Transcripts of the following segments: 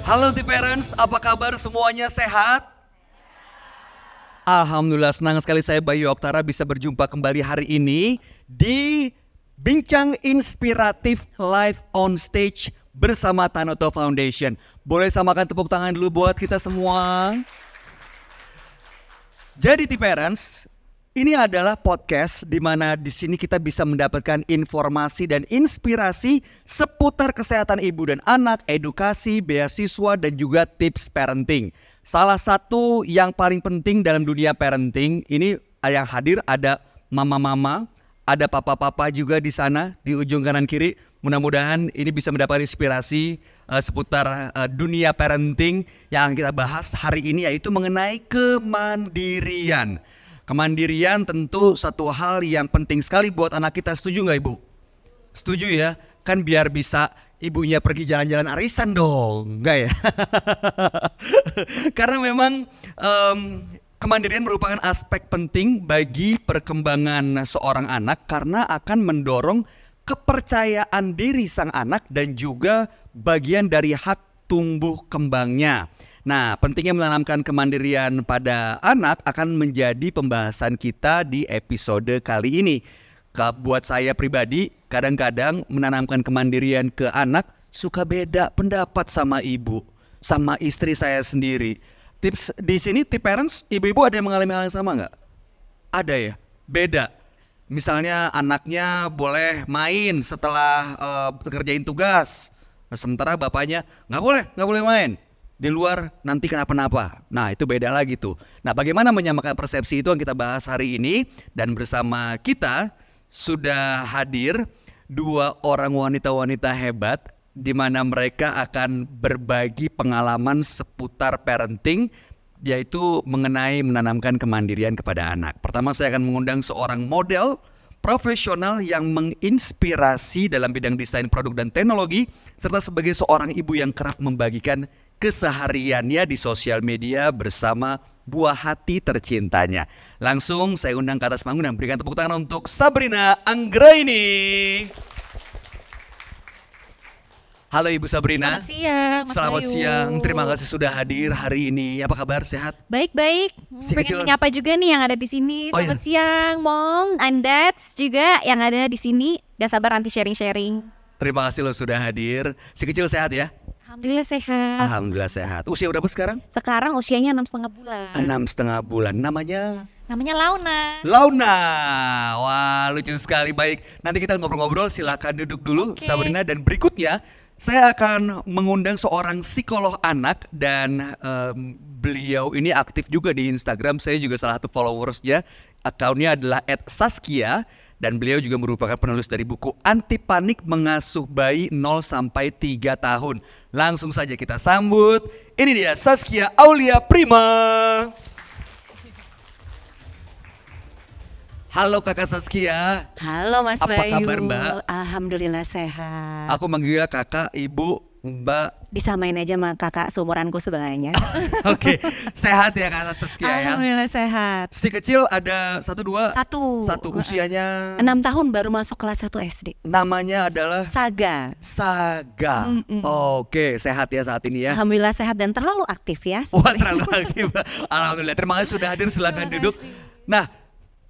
Halo T-Parents, apa kabar semuanya, sehat? Alhamdulillah, senang sekali saya Bayu Oktara bisa berjumpa kembali hari ini di Bincang Inspiratif Live on Stage bersama Tanoto Foundation. Boleh samakan tepuk tangan dulu buat kita semua. Jadi T-Parents, ini adalah podcast di mana di sini kita bisa mendapatkan informasi dan inspirasi seputar kesehatan ibu dan anak, edukasi, beasiswa dan juga tips parenting. Salah satu yang paling penting dalam dunia parenting ini yang hadir ada mama-mama, ada papa-papa juga di sana di ujung kanan kiri. Mudah-mudahan ini bisa mendapat inspirasi seputar dunia parenting yang kita bahas hari ini, yaitu mengenai kemandirian. Kemandirian tentu satu hal yang penting sekali buat anak kita. Setuju nggak Ibu? Setuju ya? Kan biar bisa ibunya pergi jalan-jalan arisan dong, enggak ya? Karena memang kemandirian merupakan aspek penting bagi perkembangan seorang anak karena akan mendorong kepercayaan diri sang anak dan juga bagian dari hak tumbuh kembangnya. Nah, pentingnya menanamkan kemandirian pada anak akan menjadi pembahasan kita di episode kali ini. Buat saya pribadi, kadang-kadang menanamkan kemandirian ke anak suka beda pendapat sama ibu, sama istri saya sendiri. Tips di sini, tip parents, ibu-ibu ada yang mengalami hal yang sama nggak? Ada ya? Beda. Misalnya anaknya boleh main setelah kerjain tugas, sementara bapaknya nggak boleh main. Di luar nanti kenapa-napa. Nah itu beda lagi tuh. Nah bagaimana menyamakan persepsi itu yang kita bahas hari ini. Dan bersama kita sudah hadir dua orang wanita-wanita hebat, di mana mereka akan berbagi pengalaman seputar parenting, yaitu mengenai menanamkan kemandirian kepada anak. Pertama saya akan mengundang seorang model profesional yang menginspirasi dalam bidang desain produk dan teknologi, serta sebagai seorang ibu yang kerap membagikan kesehariannya di sosial media bersama buah hati tercintanya. Langsung saya undang ke atas panggung dan berikan tepuk tangan untuk Sabrina Anggraini. Halo Ibu Sabrina. Selamat siang, Mas Selamat Bayu. siang, terima kasih sudah hadir hari ini. Apa kabar, sehat? Baik-baik. Si kecil- Pengen menyapa juga nih yang ada di sini. Oh, Selamat iya. siang, Mom and Dads juga yang ada di sini. Gak sabar nanti sharing-sharing. Terima kasih lo sudah hadir. Si kecil sehat ya? Alhamdulillah sehat. Alhamdulillah sehat. Usia berapa sekarang? Sekarang usianya 6,5 bulan. 6,5 bulan. Namanya? Namanya Launa. Launa. Wah, lucu sekali. Baik, nanti kita ngobrol-ngobrol. Silakan duduk dulu, Oke. Sabrina. Dan berikutnya saya akan mengundang seorang psikolog anak dan beliau ini aktif juga di Instagram. Saya juga salah satu followersnya. Akunnya adalah @saskia. Dan beliau juga merupakan penulis dari buku Anti Panik Mengasuh Bayi 0-3 tahun. Langsung saja kita sambut. Ini dia Saskia Aulia Prima. Halo Kakak Saskia. Halo Mas Apa Bayu. kabar, Mbak? Alhamdulillah sehat. Aku manggilnya kakak, ibu, mbak. Disamain aja sama kakak seumuranku sebelahnya. Oke, sehat ya Kakak Saskia ya. Alhamdulillah sehat. Si kecil ada 1-2? Satu. Usianya 6 tahun baru masuk kelas 1 SD. namanya adalah Saga. Saga. Oke, sehat ya saat ini ya. Alhamdulillah sehat dan terlalu aktif ya. Wah, terlalu aktif. Alhamdulillah. Terima kasih sudah hadir. Silakan duduk. Nah,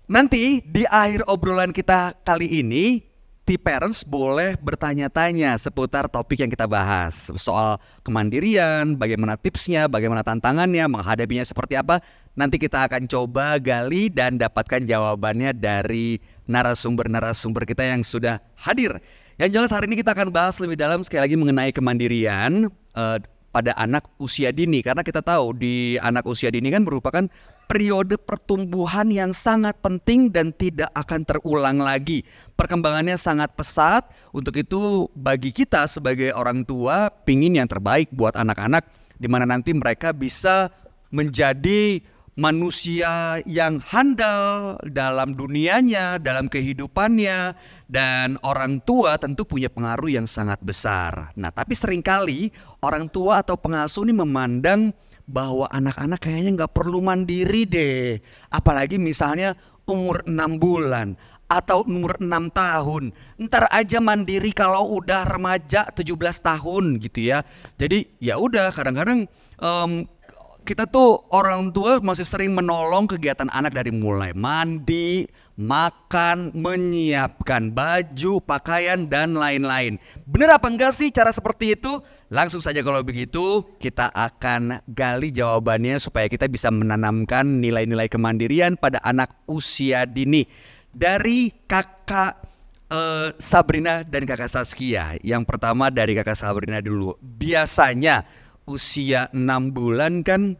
nanti di akhir obrolan kita kali ini, T-Parents boleh bertanya-tanya seputar topik yang kita bahas. Soal kemandirian, bagaimana tipsnya, bagaimana tantangannya, menghadapinya seperti apa. Nanti kita akan coba gali dan dapatkan jawabannya dari narasumber-narasumber kita yang sudah hadir. Yang jelas hari ini kita akan bahas lebih dalam sekali lagi mengenai kemandirian pada anak usia dini. Karena kita tahu di anak usia dini kan merupakan periode pertumbuhan yang sangat penting dan tidak akan terulang lagi. Perkembangannya sangat pesat. Untuk itu bagi kita sebagai orang tua pingin yang terbaik buat anak-anak, di mana nanti mereka bisa menjadi manusia yang handal dalam dunianya, dalam kehidupannya, dan orang tua tentu punya pengaruh yang sangat besar. Nah, tapi seringkali orang tua atau pengasuh ini memandang bahwa anak-anak kayaknya nggak perlu mandiri deh. Apalagi misalnya umur 6 bulan. atau umur 6 tahun. Ntar aja mandiri kalau udah remaja 17 tahun gitu ya. Jadi ya udah kadang-kadang kita tuh orang tua masih sering menolong kegiatan anak dari mulai mandi, makan, menyiapkan baju, pakaian, dan lain-lain. Bener apa enggak sih cara seperti itu? Langsung saja kalau begitu kita akan gali jawabannya supaya kita bisa menanamkan nilai-nilai kemandirian pada anak usia dini. Dari kakak Sabrina dan kakak Saskia. Yang pertama dari kakak Sabrina dulu. Biasanya usia 6 bulan kan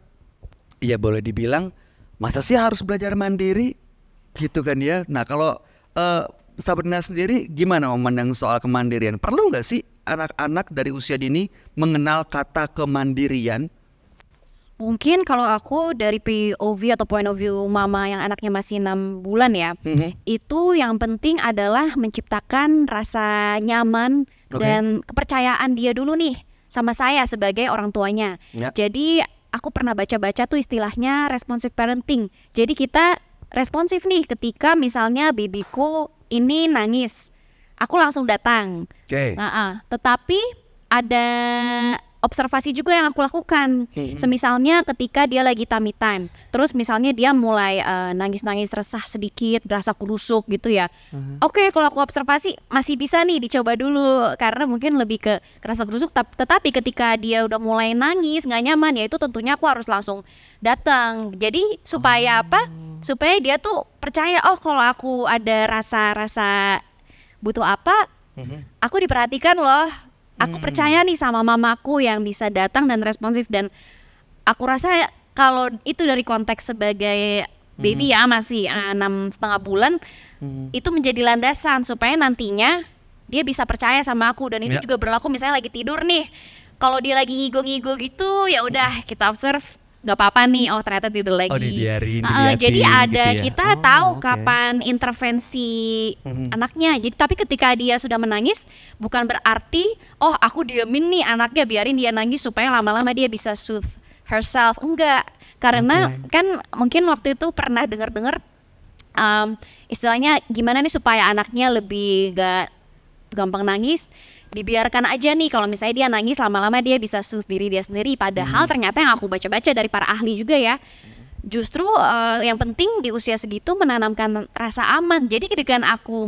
ya boleh dibilang masa sih harus belajar mandiri gitu kan ya. Nah kalau Sabrina sendiri gimana memandang soal kemandirian? Perlu nggak sih anak-anak dari usia dini mengenal kata kemandirian? Mungkin kalau aku dari POV atau point of view mama yang anaknya masih 6 bulan ya, itu yang penting adalah menciptakan rasa nyaman dan kepercayaan dia dulu nih sama saya sebagai orang tuanya. Jadi aku pernah baca-baca tuh istilahnya responsive parenting. Jadi kita responsif nih ketika misalnya babyku ini nangis, aku langsung datang. Tetapi ada observasi juga yang aku lakukan. Semisalnya ketika dia lagi tummy time, terus misalnya dia mulai nangis-nangis resah sedikit, berasa kurusuk gitu ya. Oke, kalau aku observasi masih bisa nih dicoba dulu karena mungkin lebih ke rasa kurusuk. Tetapi ketika dia udah mulai nangis nggak nyaman ya itu tentunya aku harus langsung datang. Jadi supaya apa? Supaya dia tuh percaya kalau aku ada rasa-rasa butuh apa, aku diperhatikan loh. Aku percaya nih sama mamaku yang bisa datang dan responsif, dan aku rasa kalau itu dari konteks sebagai baby ya masih 6,5 bulan, itu menjadi landasan supaya nantinya dia bisa percaya sama aku. Dan itu juga berlaku misalnya lagi tidur nih, kalau dia lagi ngigo-ngigo gitu ya udah kita observe, nggak apa-apa nih, ternyata tidur lagi. Dibiarin, jadi ada gitu ya. kita tahu kapan intervensi anaknya. Jadi tapi ketika dia sudah menangis bukan berarti aku diemin nih anaknya, biarin dia nangis supaya lama-lama dia bisa soothe herself. Enggak, karena kan mungkin waktu itu pernah dengar istilahnya gimana nih supaya anaknya lebih gak gampang nangis. Dibiarkan aja nih kalau misalnya dia nangis lama-lama dia bisa soothe diri dia sendiri. Padahal ternyata yang aku baca-baca dari para ahli juga ya, justru yang penting di usia segitu menanamkan rasa aman. Jadi ketika aku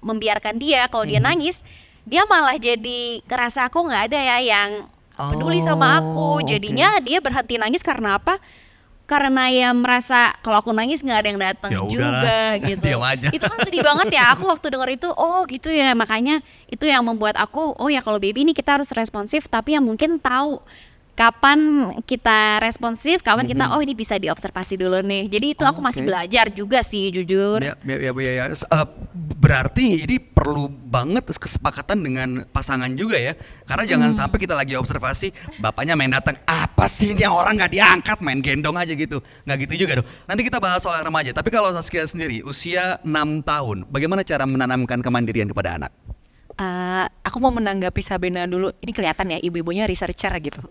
membiarkan dia kalau dia nangis, dia malah jadi kerasa aku nggak ada ya yang peduli sama aku. Jadinya dia berhenti nangis karena apa? Karena ya merasa kalau aku nangis nggak ada yang datang juga gitu. Itu kan sedih banget ya. Aku waktu denger itu gitu ya, makanya itu yang membuat aku ya kalau baby ini kita harus responsif, tapi yang mungkin tahu kapan kita responsif, kapan kita ini bisa diobservasi dulu nih. Jadi itu aku masih belajar juga sih jujur. Ya. Berarti ini perlu banget kesepakatan dengan pasangan juga ya. Karena jangan sampai kita lagi observasi, bapaknya main datang, apa sih ini orang nggak diangkat, main gendong aja gitu. Nggak gitu juga dong. Nanti kita bahas soal remaja. Tapi kalau Saskia sendiri usia 6 tahun, bagaimana cara menanamkan kemandirian kepada anak? Aku mau menanggapi Sabrina dulu. Ini kelihatan ya ibu-ibunya researcher gitu.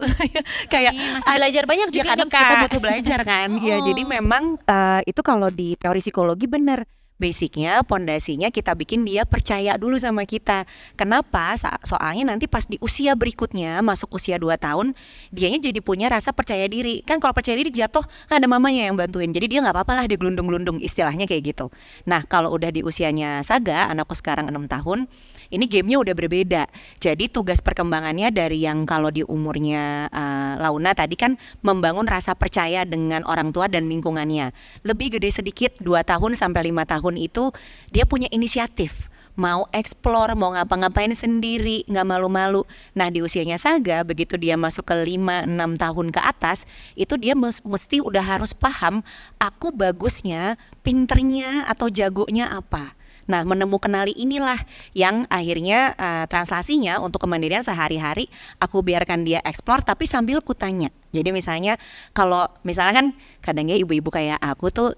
Kayak masih belajar banyak juga kadang kita butuh belajar kan. Ya jadi memang itu kalau di teori psikologi benar. Basicnya, pondasinya kita bikin dia percaya dulu sama kita. Kenapa? Soalnya nanti pas di usia berikutnya, masuk usia 2 tahun, dianya jadi punya rasa percaya diri. Kan kalau percaya diri jatuh, kan ada mamanya yang bantuin. Jadi dia gak apa-apa lah, dia gelundung-gelundung, istilahnya kayak gitu. Nah kalau udah di usianya Saga, anakku sekarang 6 tahun, ini gamenya udah berbeda. Jadi tugas perkembangannya dari yang kalau di umurnya Launa tadi kan membangun rasa percaya dengan orang tua dan lingkungannya. Lebih gede sedikit, 2 tahun sampai 5 tahun itu dia punya inisiatif, mau explore, mau ngapa-ngapain sendiri, nggak malu-malu. Nah di usianya Saga, begitu dia masuk ke 5-6 tahun ke atas, itu dia mesti udah harus paham aku bagusnya, pinternya atau jagonya apa. Nah menemukan kenali inilah yang akhirnya translasinya untuk kemandirian sehari-hari aku biarkan dia explore tapi sambil kutanya. Jadi misalnya kalau misalnya kan kadangnya ibu-ibu kayak aku tuh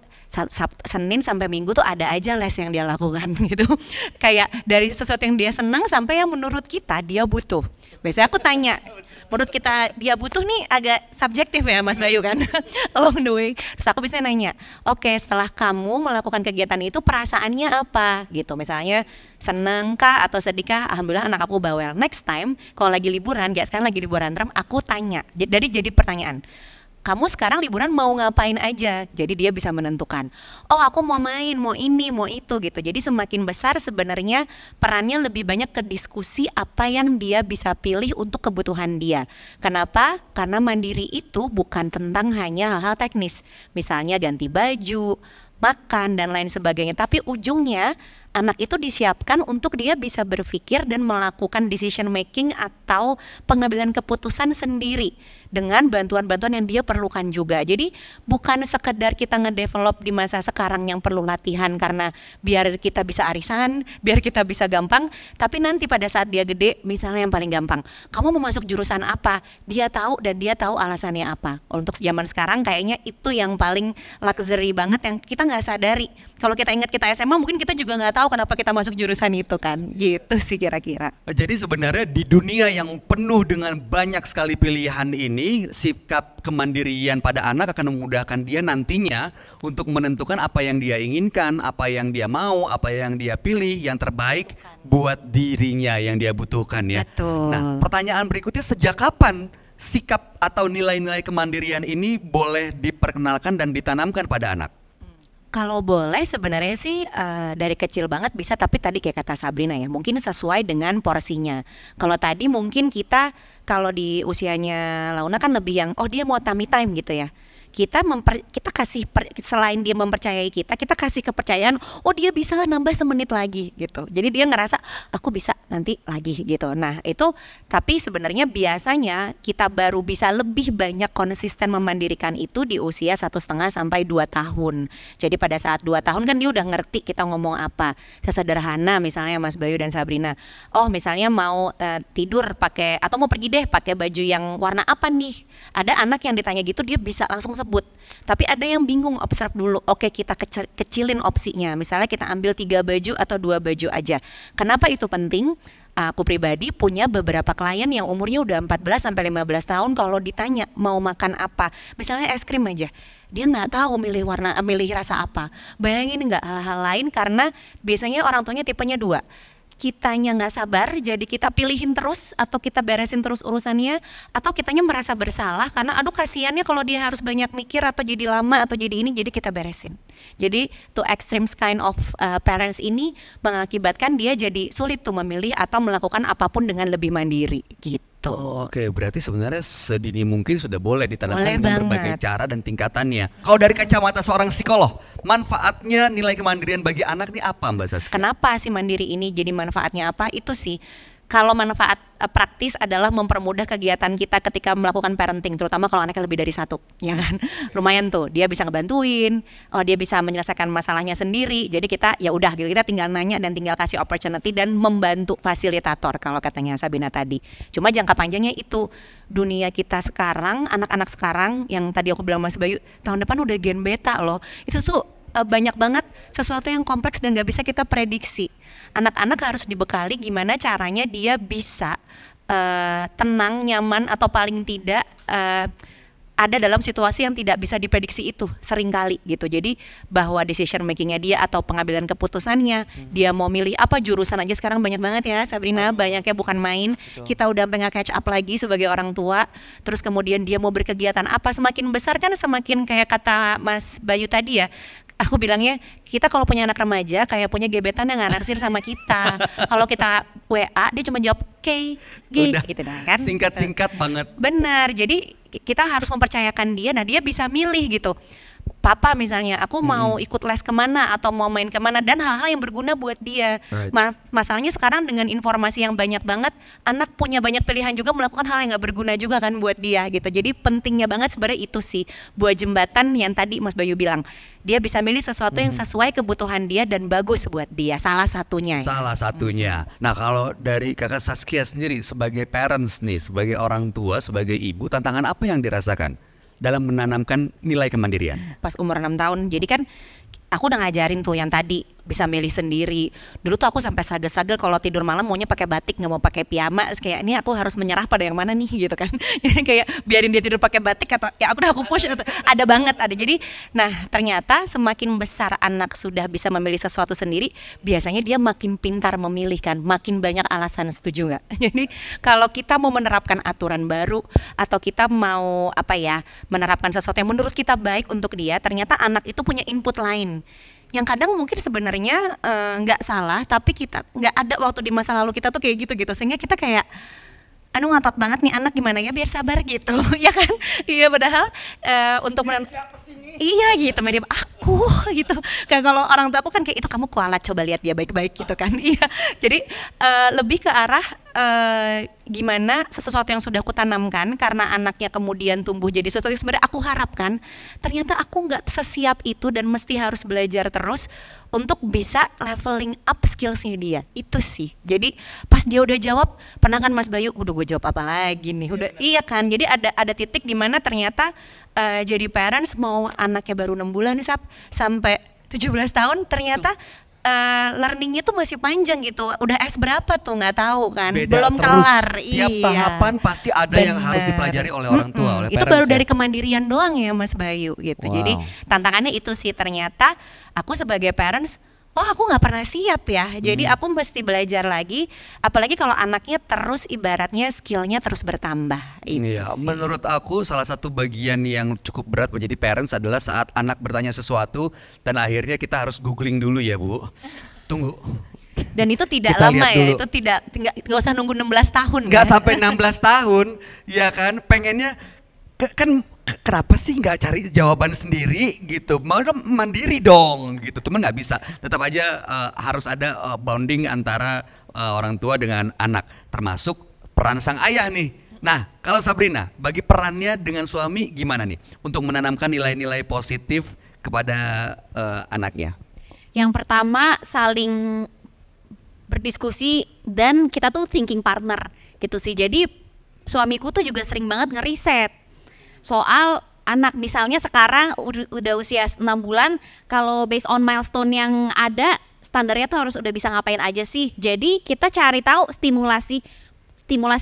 Senin sampai Minggu tuh ada aja les yang dia lakukan gitu. Kayak dari sesuatu yang dia senang sampai yang menurut kita dia butuh. Biasanya aku tanya, menurut kita dia butuh nih agak subjektif ya Mas Bayu kan along the way. Terus aku bisa nanya, oke, setelah kamu melakukan kegiatan itu perasaannya apa gitu, misalnya seneng kah atau sedih kah? Alhamdulillah anak aku bawel. Next time kalau lagi liburan, gak sekarang lagi liburan term, aku tanya, jadi pertanyaan, kamu sekarang liburan mau ngapain aja? Jadi dia bisa menentukan, oh aku mau main, mau ini, mau itu gitu. Jadi semakin besar sebenarnya perannya lebih banyak ke diskusi apa yang dia bisa pilih untuk kebutuhan dia. Kenapa? Karena mandiri itu bukan tentang hanya hal-hal teknis, misalnya ganti baju, makan dan lain sebagainya, tapi ujungnya anak itu disiapkan untuk dia bisa berpikir dan melakukan decision making atau pengambilan keputusan sendiri dengan bantuan-bantuan yang dia perlukan juga. Jadi bukan sekedar kita ngedevelop di masa sekarang yang perlu latihan karena biar kita bisa arisan, biar kita bisa gampang, tapi nanti pada saat dia gede, misalnya yang paling gampang, kamu mau masuk jurusan apa? Dia tahu dan dia tahu alasannya apa. Untuk zaman sekarang kayaknya itu yang paling luxury banget yang kita nggak sadari. Kalau kita ingat kita SMA mungkin kita juga nggak tahu kenapa kita masuk jurusan itu kan, gitu sih kira-kira. Jadi sebenarnya di dunia yang penuh dengan banyak sekali pilihan ini, sikap kemandirian pada anak akan memudahkan dia nantinya untuk menentukan apa yang dia inginkan, apa yang dia mau, apa yang dia pilih, yang terbaik buat dirinya yang dia butuhkan ya. Betul. Nah, pertanyaan berikutnya, sejak kapan sikap atau nilai-nilai kemandirian ini boleh diperkenalkan dan ditanamkan pada anak? Kalau boleh sebenarnya sih dari kecil banget bisa, tapi tadi kayak kata Sabrina ya, mungkin sesuai dengan porsinya. Kalau tadi mungkin kita kalau di usianya Launa kan lebih yang dia mau tummy time gitu ya. Kita kasih selain dia mempercayai kita kasih kepercayaan, dia bisa nambah semenit lagi gitu. Jadi dia ngerasa aku bisa nanti lagi gitu. Nah itu, tapi sebenarnya biasanya kita baru bisa lebih banyak konsisten memandirikan itu di usia 1,5 sampai 2 tahun. Jadi pada saat 2 tahun kan dia udah ngerti kita ngomong apa. Sesederhana misalnya Mas Bayu dan Sabrina, misalnya mau tidur pakai atau mau pergi deh pakai baju yang warna apa nih. Ada anak yang ditanya gitu dia bisa langsung sebut. Tapi ada yang bingung, observe dulu. Oke, kita kecilin opsinya. Misalnya kita ambil 3 baju atau 2 baju aja. Kenapa itu penting? Aku pribadi punya beberapa klien yang umurnya udah 14 sampai 15 tahun, kalau ditanya mau makan apa, misalnya es krim aja, dia nggak tahu milih rasa apa. Bayangin nggak hal-hal lain, karena biasanya orang tuanya tipenya 2. Kitanya nggak sabar, jadi kita pilihin terus atau kita beresin terus urusannya, atau kitanya merasa bersalah karena aduh kasihannya kalau dia harus banyak mikir atau jadi lama atau jadi ini, jadi kita beresin. Jadi two extremes kind of parents ini mengakibatkan dia jadi sulit tuh memilih atau melakukan apapun dengan lebih mandiri gitu. Oke, berarti sebenarnya sedini mungkin sudah boleh ditanamkan Boleh dengan berbagai cara dan tingkatannya. Kalau dari kacamata seorang psikolog, manfaatnya nilai kemandirian bagi anak ini apa Mbak Saskia? Kenapa sih mandiri ini jadi manfaatnya apa? Itu sih, kalau manfaat praktis adalah mempermudah kegiatan kita ketika melakukan parenting, terutama kalau anaknya lebih dari 1, ya kan? Lumayan tuh, dia bisa ngebantuin, dia bisa menyelesaikan masalahnya sendiri. Jadi kita ya udah gitu, kita tinggal nanya dan tinggal kasih opportunity dan membantu fasilitator kalau katanya Sabina tadi. Cuma jangka panjangnya itu, dunia kita sekarang, anak-anak sekarang yang tadi aku bilang Mas Bayu, tahun depan udah gen beta loh. Itu tuh banyak banget sesuatu yang kompleks dan gak bisa kita prediksi. Anak-anak harus dibekali gimana caranya dia bisa tenang, nyaman, atau paling tidak ada dalam situasi yang tidak bisa diprediksi itu seringkali gitu. Jadi bahwa decision makingnya dia atau pengambilan keputusannya, dia mau milih apa jurusan aja sekarang banyak banget ya Sabrina, banyaknya bukan main. Kita udah pengen catch up lagi sebagai orang tua. Terus kemudian dia mau berkegiatan apa, semakin besar kan semakin kayak kata Mas Bayu tadi ya, aku bilangnya kita kalau punya anak remaja kayak punya gebetan yang gak naksir sama kita. Kalau kita WA dia cuma jawab G gitu kan. Singkat-singkat banget. Benar. Jadi kita harus mempercayakan dia. Nah dia bisa milih gitu. Papa misalnya, aku mau ikut les kemana atau mau main kemana, dan hal-hal yang berguna buat dia. Right. Masalahnya sekarang dengan informasi yang banyak banget, anak punya banyak pilihan juga melakukan hal yang gak berguna juga kan buat dia gitu. Jadi pentingnya banget sebenarnya itu sih, buat jembatan yang tadi Mas Bayu bilang, dia bisa milih sesuatu yang sesuai kebutuhan dia dan bagus buat dia. Salah satunya. Nah kalau dari kakak Saskia sendiri sebagai parents nih, sebagai orang tua, sebagai ibu, tantangan apa yang dirasakan dalam menanamkan nilai kemandirian? Pas umur 6 tahun, jadi kan aku udah ngajarin tuh yang tadi, bisa milih sendiri. Dulu tuh aku sampai struggle kalau tidur malam maunya pakai batik, nggak mau pakai piyama. Terus kayak ini aku harus menyerah pada yang mana nih gitu kan. Jadi kayak biarin dia tidur pakai batik atau ya aku push atau, ada banget ada. Jadi nah ternyata semakin besar anak sudah bisa memilih sesuatu sendiri, biasanya dia makin pintar memilih kan, makin banyak alasan, setuju nggak? Jadi kalau kita mau menerapkan aturan baru atau kita mau menerapkan sesuatu yang menurut kita baik untuk dia, ternyata anak itu punya input lain yang kadang mungkin sebenarnya nggak salah, tapi kita nggak ada waktu di masa lalu kita tuh kayak gitu sehingga kita kayak aduh ngotot banget nih anak, gimana ya biar sabar gitu ya kan. Iya padahal untuk iya gitu mirip aku gitu. Kayak kalau orang tua aku kan kayak itu kamu kualat, coba lihat dia baik-baik gitu kan. Iya jadi lebih ke arah gimana sesuatu yang sudah aku tanamkan karena anaknya kemudian tumbuh jadi sesuatu yang sebenarnya aku harapkan, ternyata aku nggak sesiap itu dan mesti harus belajar terus untuk bisa leveling up skillsnya dia. Itu sih. Jadi pas dia udah jawab, pernah kan Mas Bayu, udah gue jawab apa lagi nih? Udah iya kan. Jadi ada titik di mana ternyata jadi parents mau anaknya baru 6 bulan nih sampai 17 tahun ternyata learningnya tuh masih panjang gitu. Udah S berapa tuh nggak tahu kan. Beda belum terus. kelar. Tiap tahapan pasti ada yang harus dipelajari oleh orang tua, oleh itu parents baru ya. dari kemandirian doang ya Mas Bayu gitu. Wow. Jadi tantangannya itu sih, ternyata aku sebagai parents, aku nggak pernah siap ya. Jadi aku mesti belajar lagi. Apalagi kalau anaknya terus ibaratnya skillnya terus bertambah. Itu Iya, sih. menurut aku salah satu bagian yang cukup berat menjadi parents adalah saat anak bertanya sesuatu dan akhirnya kita harus googling dulu ya Bu. Tunggu. Dan itu tidak Kita lama lihat ya. dulu. Itu nggak usah nunggu 16 tahun. Nggak kan? sampai 16 tahun, ya kan? Pengennya kenapa sih nggak cari jawaban sendiri gitu? Mau dong mandiri dong gitu. Cuman nggak bisa. Tetap aja harus ada bonding antara orang tua dengan anak, termasuk peran sang ayah nih. Nah, kalau Sabrina, bagi perannya dengan suami gimana nih untuk menanamkan nilai-nilai positif kepada anaknya? Yang pertama saling berdiskusi dan kita tuh thinking partner gitu sih. Jadi suamiku tuh juga sering banget ngeriset soal anak, misalnya sekarang udah usia 6 bulan, kalau based on milestone yang ada, standarnya tuh harus udah bisa ngapain aja sih. Jadi kita cari tahu stimulasi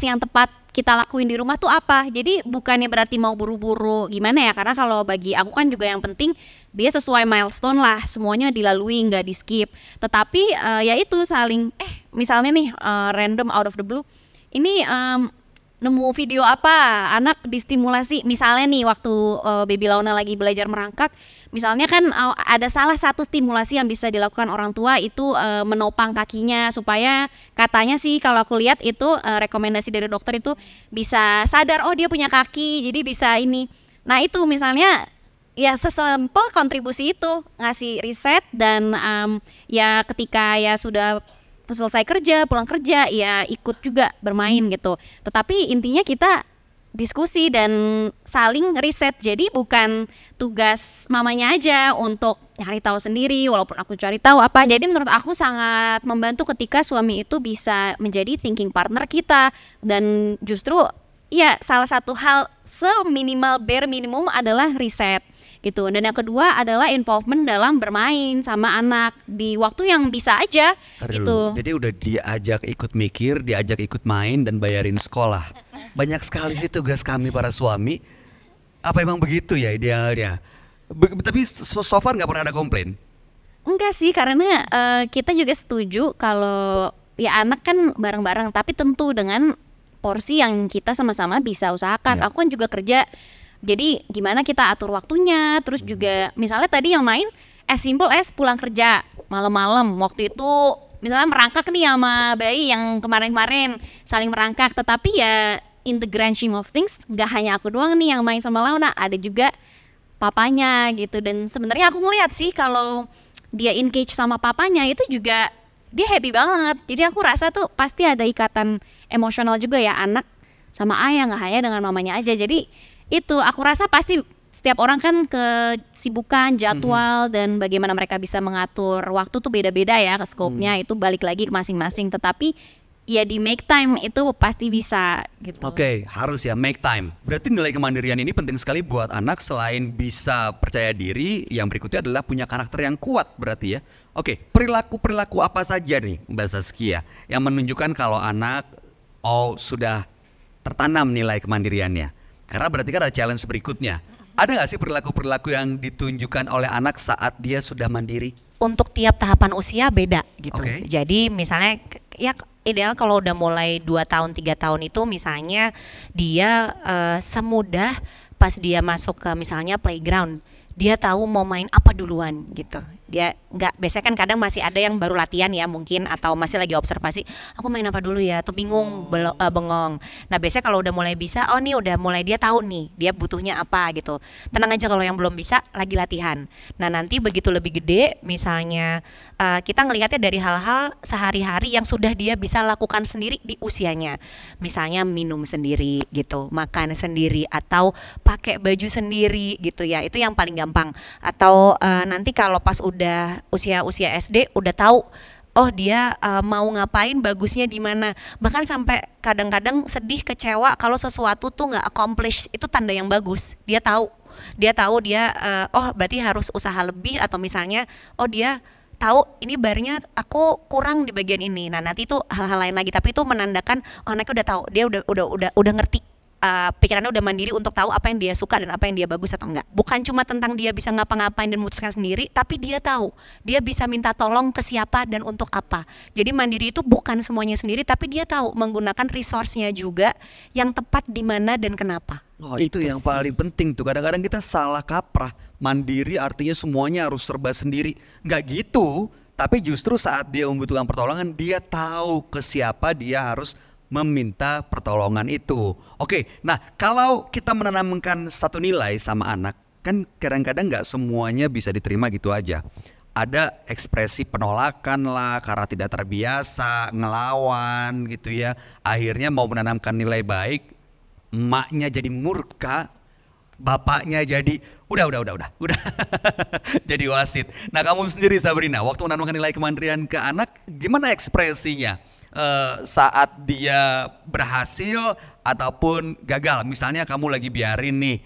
yang tepat kita lakuin di rumah tuh apa. Jadi bukannya berarti mau buru-buru gimana ya, karena kalau bagi aku kan juga yang penting dia sesuai milestone lah, semuanya dilalui, nggak di skip. Tetapi ya itu saling misalnya nih random out of the blue, ini nemu video apa, anak distimulasi. Misalnya nih waktu baby Launa lagi belajar merangkak, misalnya kan ada salah satu stimulasi yang bisa dilakukan orang tua itu menopang kakinya, supaya katanya sih kalau aku lihat itu rekomendasi dari dokter itu bisa sadar oh dia punya kaki, jadi bisa ini. Nah itu misalnya ya sesimpel kontribusi itu, ngasih riset dan ya ketika ya sudah selesai kerja, pulang kerja, ya ikut juga bermain gitu. Tetapi intinya kita diskusi dan saling riset. Jadi bukan tugas mamanya aja untuk cari tahu sendiri, walaupun aku cari tahu apa. Jadi menurut aku sangat membantu ketika suami itu bisa menjadi thinking partner kita. Dan justru ya salah satu hal seminimal bare minimum adalah riset gitu. Dan yang kedua adalah involvement dalam bermain sama anak di waktu yang bisa aja gitu. Jadi udah diajak ikut mikir, diajak ikut main dan bayarin sekolah. Banyak sekali sih tugas kami para suami. Apa emang begitu ya idealnya? Tapi so far nggak pernah ada komplain. Enggak sih, karena kita juga setuju kalau ya anak kan bareng-bareng, tapi tentu dengan porsi yang kita sama-sama bisa usahakan. Ya. Aku kan juga kerja. Jadi gimana kita atur waktunya, terus juga misalnya tadi yang main as simple as pulang kerja malam-malam, waktu itu misalnya merangkak nih sama bayi yang kemarin-kemarin saling merangkak, tetapi ya in the grand scheme of things nggak hanya aku doang nih yang main sama Launa, ada juga papanya gitu. Dan sebenarnya aku ngeliat sih kalau dia engage sama papanya itu juga dia happy banget. Jadi aku rasa tuh pasti ada ikatan emosional juga ya anak sama ayah, nggak hanya dengan mamanya aja. Jadi itu aku rasa pasti setiap orang kan kesibukan jadwal dan bagaimana mereka bisa mengatur waktu tuh beda-beda ya, ke scope-nya itu balik lagi ke masing-masing. Tetapi ya di make time itu pasti bisa gitu. Oke, harus ya make time. Berarti nilai kemandirian ini penting sekali buat anak. Selain bisa percaya diri, yang berikutnya adalah punya karakter yang kuat berarti ya. Oke, perilaku-perilaku apa saja nih Mbak Saskia yang menunjukkan kalau anak sudah tertanam nilai kemandiriannya? Karena berarti kan ada challenge berikutnya. Ada nggak sih perilaku-perilaku yang ditunjukkan oleh anak saat dia sudah mandiri? Untuk tiap tahapan usia beda gitu. Oke. Jadi misalnya ya ideal kalau udah mulai 2 tahun 3 tahun itu misalnya dia semudah pas dia masuk ke misalnya playground, dia tahu mau main apa duluan gitu. Dia nggak, biasanya kan kadang masih ada yang baru latihan ya mungkin, atau masih lagi observasi, aku main apa dulu ya, tuh bingung, bengong. Nah biasanya kalau udah mulai bisa, oh nih udah mulai dia tahu nih dia butuhnya apa gitu. Tenang aja kalau yang belum bisa lagi latihan. Nah nanti begitu lebih gede misalnya kita ngelihatnya dari hal-hal sehari-hari yang sudah dia bisa lakukan sendiri di usianya. Misalnya minum sendiri gitu, makan sendiri, atau pakai baju sendiri gitu ya, itu yang paling gampang. Atau nanti kalau pas udah usia SD udah tahu, oh dia mau ngapain, bagusnya di mana. Bahkan sampai kadang-kadang sedih, kecewa kalau sesuatu tuh nggak accomplish, itu tanda yang bagus. Dia tahu dia oh berarti harus usaha lebih, atau misalnya oh dia tahu ini barnya aku kurang di bagian ini. Nah nanti itu hal-hal lain lagi, tapi itu menandakan oh anaknya udah tahu, dia udah ngerti. Pikirannya udah mandiri untuk tahu apa yang dia suka dan apa yang dia bagus atau enggak. Bukan cuma tentang dia bisa ngapa-ngapain dan memutuskan sendiri, tapi dia tahu dia bisa minta tolong ke siapa dan untuk apa. Jadi mandiri itu bukan semuanya sendiri, tapi dia tahu menggunakan resource-nya juga yang tepat di mana dan kenapa. Oh, itu yang sih paling penting tuh. Kadang-kadang kita salah kaprah. Mandiri artinya semuanya harus serba sendiri. Nggak gitu. Tapi justru saat dia membutuhkan pertolongan, dia tahu ke siapa dia harus meminta pertolongan itu. Oke, nah kalau kita menanamkan satu nilai sama anak, kan kadang-kadang nggak semuanya bisa diterima gitu aja. Ada ekspresi penolakan lah karena tidak terbiasa, ngelawan gitu ya. Akhirnya mau menanamkan nilai baik, emaknya jadi murka, bapaknya jadi udah jadi wasit. Nah kamu sendiri Sabrina, waktu menanamkan nilai kemandirian ke anak, gimana ekspresinya saat dia berhasil ataupun gagal? Misalnya kamu lagi biarin nih,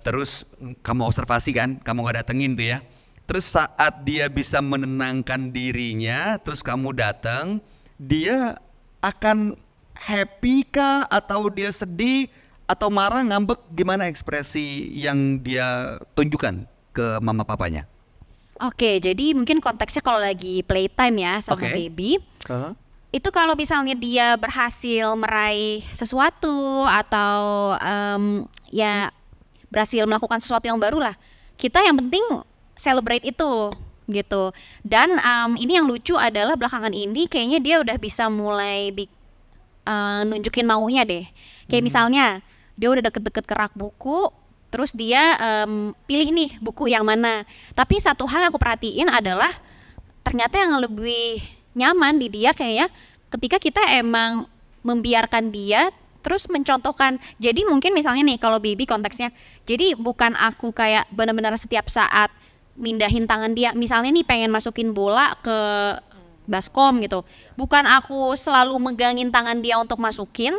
terus kamu observasi kan, kamu gak datengin tuh ya. Terus saat dia bisa menenangkan dirinya, terus kamu datang, dia akan happy kah, atau dia sedih, atau marah, ngambek? Gimana ekspresi yang dia tunjukkan ke mama papanya? Oke, jadi mungkin konteksnya kalau lagi playtime ya sama baby, itu kalau misalnya dia berhasil meraih sesuatu atau ya berhasil melakukan sesuatu yang baru lah, kita yang penting celebrate itu gitu. Dan ini yang lucu adalah belakangan ini kayaknya dia udah bisa mulai nunjukin maunya deh. Kayak misalnya dia udah deket-deket ke rak buku, terus dia pilih nih buku yang mana. Tapi satu hal yang aku perhatiin adalah ternyata yang lebih nyaman di dia kayaknya ketika kita emang membiarkan dia terus mencontohkan. Jadi mungkin misalnya nih kalau baby konteksnya, jadi bukan aku kayak benar-benar setiap saat mindahin tangan dia. Misalnya nih pengen masukin bola ke baskom gitu, bukan aku selalu megangin tangan dia untuk masukin.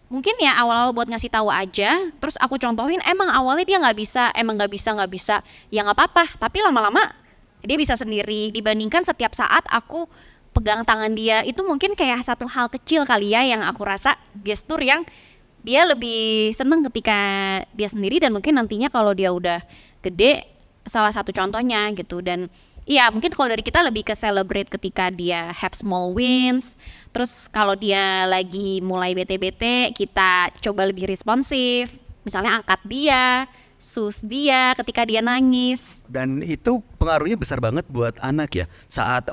Mungkin ya awal-awal buat ngasih tahu aja, terus aku contohin. Emang awalnya dia nggak bisa, ya nggak apa-apa. Tapi lama-lama dia bisa sendiri. Dibandingkan setiap saat aku pegang tangan dia, itu mungkin kayak satu hal kecil kali ya yang aku rasa gestur yang dia lebih seneng ketika dia sendiri. Dan mungkin nantinya kalau dia udah gede, salah satu contohnya gitu. Dan iya mungkin kalau dari kita lebih ke celebrate ketika dia have small wins. Terus kalau dia lagi mulai bete-bete, kita coba lebih responsif. Misalnya angkat dia, soothe dia ketika dia nangis. Dan itu pengaruhnya besar banget buat anak ya. Saat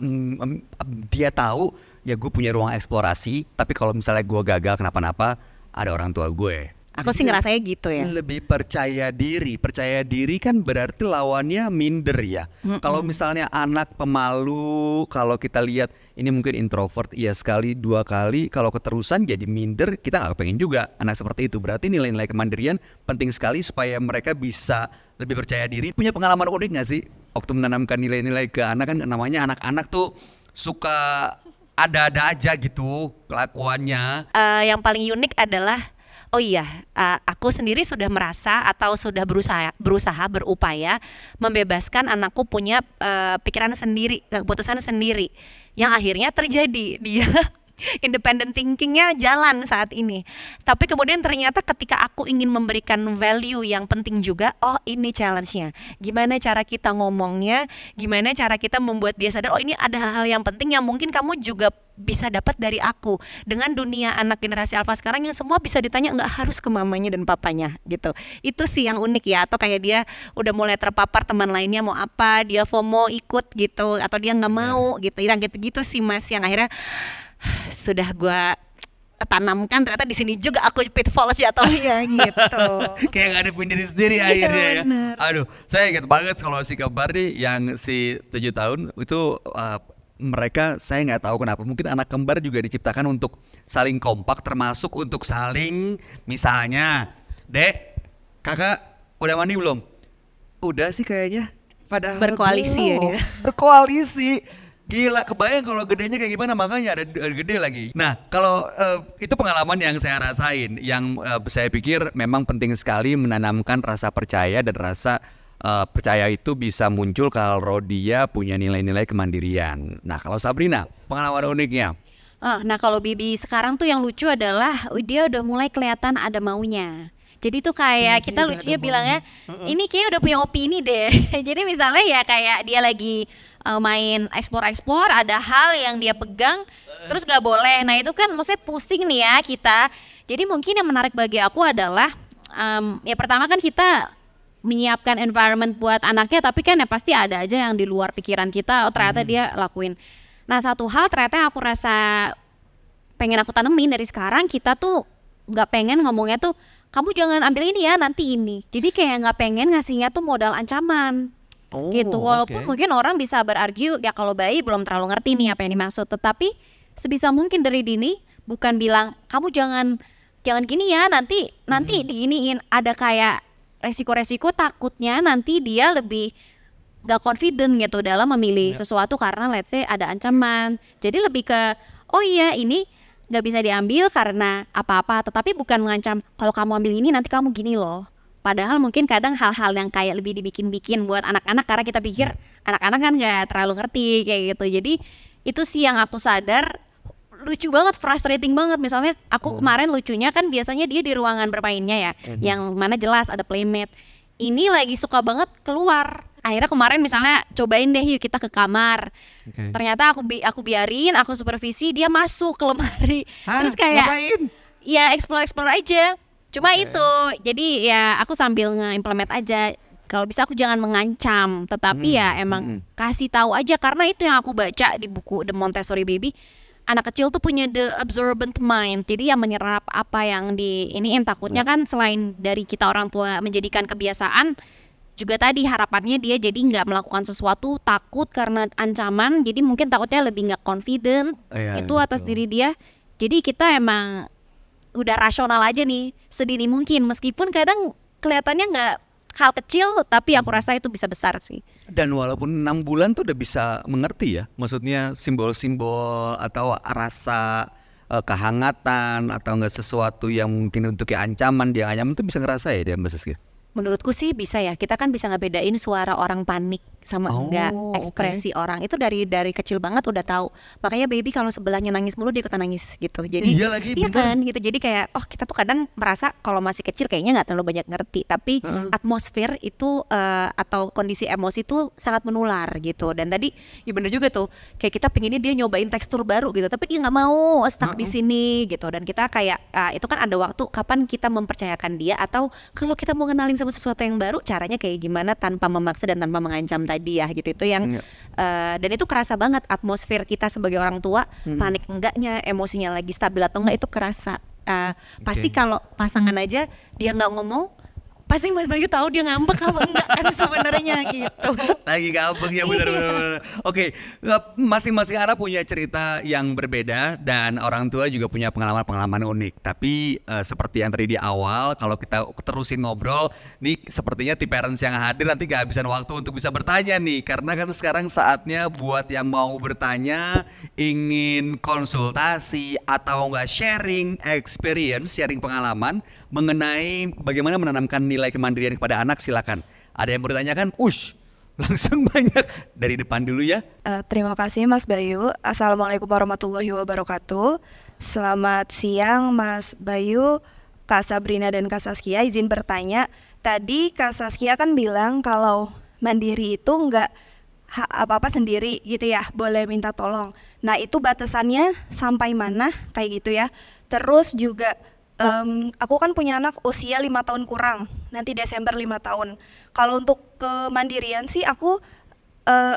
dia tahu ya gue punya ruang eksplorasi, tapi kalau misalnya gue gagal kenapa-napa, ada orang tua gue. Aku sih ngerasanya gitu ya. Lebih percaya diri. Percaya diri kan berarti lawannya minder ya. Kalau misalnya anak pemalu, kalau kita lihat ini mungkin introvert, ya sekali dua kali, kalau keterusan jadi minder, kita gak pengen juga anak seperti itu. Berarti nilai-nilai kemandirian penting sekali supaya mereka bisa lebih percaya diri. Punya pengalaman unik gak sih waktu menanamkan nilai-nilai ke anak? Kan namanya anak-anak tuh suka ada-ada aja gitu kelakuannya. Yang paling unik adalah oh iya, aku sendiri sudah merasa atau sudah berusaha berupaya membebaskan anakku punya pikiran sendiri, keputusan sendiri, yang akhirnya terjadi dia independent thinkingnya jalan saat ini. Tapi kemudian ternyata ketika aku ingin memberikan value yang penting juga, oh ini challenge-nya. Gimana cara kita ngomongnya, gimana cara kita membuat dia sadar, oh ini ada hal-hal yang penting yang mungkin kamu juga bisa dapat dari aku. Dengan dunia anak generasi alpha sekarang yang semua bisa ditanya, nggak harus ke mamanya dan papanya gitu. Itu sih yang unik ya. Atau kayak dia udah mulai terpapar teman lainnya mau apa, dia FOMO ikut gitu, atau dia nggak mau gitu. Yang gitu-gitu sih Mas, yang akhirnya sudah gue tanamkan, ternyata di sini juga aku pitfall jatuhnya gitu. Kayak gak ada diri sendiri akhirnya ya. Aduh, saya ingat banget kalau si kembar nih yang si 7 tahun itu mereka, saya nggak tahu kenapa, mungkin anak kembar juga diciptakan untuk saling kompak, termasuk untuk saling, misalnya, Dek, Kakak udah mandi belum? Udah sih kayaknya. Padahal berkoalisi ya dia. Berkoalisi. Gila, kebayang kalau gedenya kayak gimana, makanya ada gede lagi. Nah, kalau itu pengalaman yang saya rasain, yang saya pikir memang penting sekali menanamkan rasa percaya, dan rasa percaya itu bisa muncul kalau dia punya nilai-nilai kemandirian. Nah, kalau Sabrina, pengalaman uniknya? Nah kalau Bibi sekarang tuh yang lucu adalah dia udah mulai kelihatan ada maunya. Jadi tuh kayak kita lucunya bilangnya, ini kayak udah punya opini deh. Jadi misalnya ya kayak dia lagi main explore, ada hal yang dia pegang, terus gak boleh. Nah itu kan maksudnya pusing nih ya kita. Jadi mungkin yang menarik bagi aku adalah, ya pertama kan kita menyiapkan environment buat anaknya, tapi kan ya pasti ada aja yang di luar pikiran kita, oh ternyata dia lakuin. Nah satu hal ternyata yang aku rasa pengen aku tanemin dari sekarang, kita tuh gak pengen ngomongnya tuh, kamu jangan ambil ini ya, nanti ini. Jadi kayak nggak pengen ngasihnya tuh modal ancaman, gitu. Walaupun mungkin orang bisa berargue, ya kalau bayi belum terlalu ngerti nih apa yang dimaksud. Tetapi sebisa mungkin dari dini, bukan bilang kamu jangan gini ya, nanti diginiin. Ada kayak resiko-resiko, takutnya nanti dia lebih nggak confident gitu dalam memilih sesuatu karena let's say ada ancaman. Jadi lebih ke, oh iya ini nggak bisa diambil karena apa-apa, tetapi bukan mengancam kalau kamu ambil ini nanti kamu gini loh. Padahal mungkin kadang hal-hal yang kayak lebih dibikin-bikin buat anak-anak, karena kita pikir anak-anak kan nggak terlalu ngerti kayak gitu. Jadi itu sih yang aku sadar lucu banget, frustrating banget. Misalnya aku kemarin lucunya kan biasanya dia di ruangan bermainnya ya, yang mana jelas ada playmate. Ini lagi suka banget keluar. Akhirnya kemarin misalnya cobain deh yuk kita ke kamar. Ternyata aku biarin, aku supervisi, dia masuk ke lemari. Terus kayak ngapain? Ya explore aja. Cuma itu. Jadi ya aku sambil nge-implement aja. Kalau bisa aku jangan mengancam, tetapi ya emang kasih tahu aja, karena itu yang aku baca di buku The Montessori Baby. Anak kecil tuh punya the absorbent mind. Jadi yang menyerap apa yang diiniin, takutnya kan selain dari kita orang tua menjadikan kebiasaan, juga tadi harapannya dia jadi nggak melakukan sesuatu takut karena ancaman, jadi mungkin takutnya lebih nggak confident itu atas diri dia. Jadi kita emang udah rasional aja nih sedini mungkin, meskipun kadang kelihatannya nggak hal kecil, tapi aku rasa itu bisa besar sih. Dan walaupun 6 bulan tuh udah bisa mengerti ya, maksudnya simbol-simbol atau rasa kehangatan atau enggak sesuatu yang mungkin untuk ancaman, dia ancaman tuh bisa ngerasa ya dia Mbak Siska? Menurutku sih bisa ya, kita kan bisa ngebedain suara orang panik sama enggak, ekspresi orang itu dari kecil banget udah tahu. Makanya baby kalau sebelahnya nangis mulu dia ikutan nangis gitu. Jadi iya kan gitu. Jadi kayak kita tuh kadang merasa kalau masih kecil kayaknya nggak terlalu banyak ngerti, tapi atmosfer itu atau kondisi emosi itu sangat menular gitu. Dan tadi ya bener juga tuh, kayak kita pengennya dia nyobain tekstur baru gitu, tapi dia nggak mau stuck di sini gitu. Dan kita kayak itu kan ada waktu kapan kita mempercayakan dia, atau kalau kita mau kenalin sama sesuatu yang baru, caranya kayak gimana tanpa memaksa dan tanpa mengancam tadi ya gitu. Itu yang dan itu kerasa banget atmosfer kita sebagai orang tua, panik enggaknya, emosinya lagi stabil atau enggak, itu kerasa. Pasti kalau pasangan aja dia nggak ngomong, pasti Mas Bayu tahu dia ngambek apa enggak kan sebenarnya gitu. Lagi ngambek ya, benar-benar. Oke, masing-masing anak punya cerita yang berbeda dan orang tua juga punya pengalaman-pengalaman unik. Tapi seperti yang tadi di awal, kalau kita terusin ngobrol, nih sepertinya tim parents yang hadir nanti kehabisan waktu untuk bisa bertanya nih, karena kan sekarang saatnya buat yang mau bertanya, ingin konsultasi atau enggak sharing experience, sharing pengalaman mengenai bagaimana menanamkan nilai kemandirian kepada anak, silakan. Ada yang bertanyakan, langsung banyak. Dari depan dulu ya. Terima kasih Mas Bayu. Assalamualaikum warahmatullahi wabarakatuh. Selamat siang Mas Bayu, Kak Sabrina dan Kak Saskia. Izin bertanya, tadi Kak Saskia kan bilang kalau mandiri itu nggak apa-apa sendiri gitu ya, boleh minta tolong. Nah itu batasannya sampai mana kayak gitu ya. Terus juga aku kan punya anak usia 5 tahun kurang, nanti Desember 5 tahun. Kalau untuk kemandirian sih aku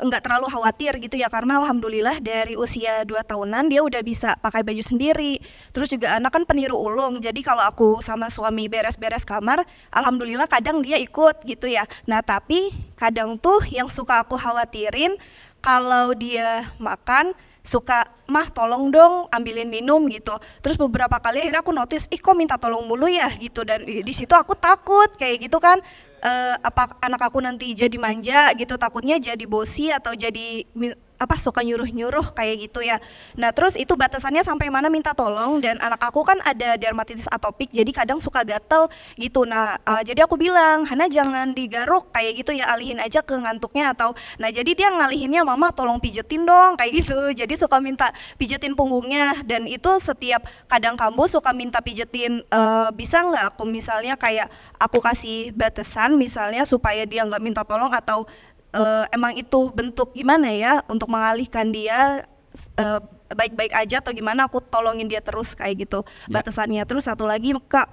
nggak terlalu khawatir gitu ya, karena alhamdulillah dari usia 2 tahunan dia udah bisa pakai baju sendiri. Terus juga anak kan peniru ulung, jadi kalau aku sama suami beres-beres kamar, alhamdulillah kadang dia ikut gitu ya. Nah tapi kadang tuh yang suka aku khawatirin, kalau dia makan suka, mah tolong dong ambilin minum gitu. Terus beberapa kali akhirnya aku notice, kok minta tolong mulu ya gitu. Dan di situ aku takut kayak gitu kan, apa anak aku nanti jadi manja gitu, takutnya jadi bosi atau jadi suka nyuruh-nyuruh kayak gitu ya. Nah terus itu batasannya sampai mana minta tolong, dan anak aku kan ada dermatitis atopik, jadi kadang suka gatel gitu. Nah jadi aku bilang, Hana jangan digaruk kayak gitu ya, alihin aja ke ngantuknya atau, nah jadi dia ngalihinnya, mama tolong pijetin dong kayak gitu. Jadi suka minta pijetin punggungnya, dan itu setiap kadang kamu suka minta pijetin, bisa nggak aku misalnya kayak aku kasih batasan misalnya supaya dia nggak minta tolong, atau emang itu bentuk gimana ya untuk mengalihkan dia, baik-baik aja atau gimana aku tolongin dia terus kayak gitu batasannya. Terus satu lagi Kak,